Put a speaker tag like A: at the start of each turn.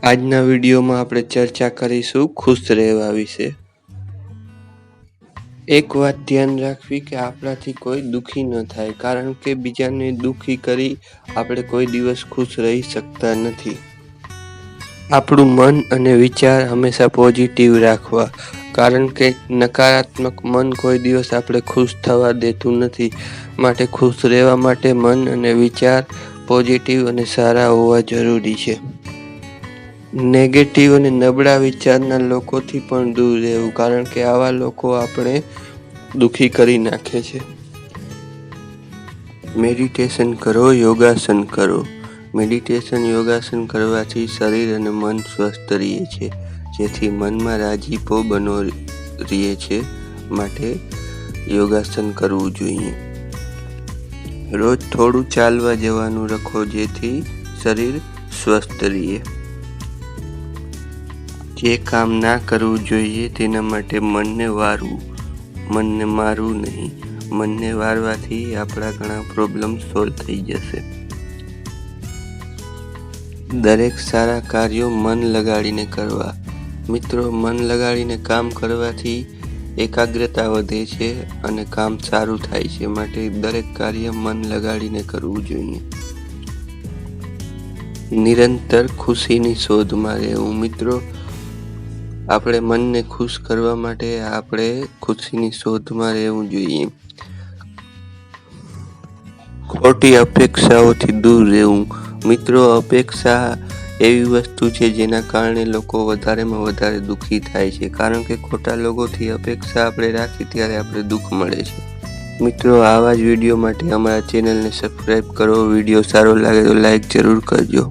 A: આજના વિડીયોમાં આપણે ચર્ચા કરીશું ખુશ રહેવા વિશે। એક વાત ધ્યાન રાખવી કે આપણાથી કોઈ દુખી ન થાય, કારણ કે બીજાને દુખી કરી આપણે કોઈ દિવસ ખુશ રહી શકતા નથી। આપણું મન અને વિચાર હંમેશા પોઝિટિવ રાખવા, કારણ કે નકારાત્મક મન કોઈ દિવસ આપણે ખુશ થવા દેતું નથી। માટે ખુશ રહેવા માટે મન અને વિચાર પોઝિટિવ અને સારા હોવા જરૂરી છે। નેગેટિવ અને નબળા વિચારના લોકોથી પણ દૂર રહેવું, કારણ કે આવા લોકો આપણે દુખી કરી નાખે છે। મેડિટેશન કરો, યોગાસન કરો। મેડિટેશન યોગાસન કરવાથી શરીર અને મન સ્વસ્થ રહે છે, જેથી મનમાં રાજીપો બનો રહે છે। માટે યોગાસન કરવું જોઈએ। રોજ થોડું ચાલવા જવાનું રાખો, જેથી શરીર સ્વસ્થ રહે। જે કામ ના કરવું જોઈએ તેના માટે મનને વારવું, મનને મારવું નહીં। મનને વારવાથી આપણા ઘણા પ્રોબ્લેમ સોલ્વ થઈ જશે। દરેક સારા કાર્યો મન લગાડીને કરવા। મિત્રો, મન લગાડીને કામ કરવાથી એકાગ્રતા વધે છે અને કામ સારું થાય છે। માટે દરેક કાર્ય મન લગાડીને કરવું જોઈએ। નિરંતર ખુશીની શોધમાં રહેવું। મિત્રો, આપણે મનને ખુશ કરવા માટે આપણે ખુશીની શોધમાં રહેવું જોઈએ। ખોટી અપેક્ષાઓથી દૂર રહેવું। મિત્રો, અપેક્ષા એવી વસ્તુ છે જેના કારણે લોકો વધારેમાં વધારે દુઃખી થાય છે, કારણ કે ખોટા લોકોથી અપેક્ષા આપણે રાખી ત્યારે આપણે દુઃખ મળે છે। મિત્રો, આવા જ વિડીયો માટે અમારા ચેનલને સબસ્ક્રાઈબ કરો। વિડીયો સારો લાગે તો લાઈક જરૂર કરજો।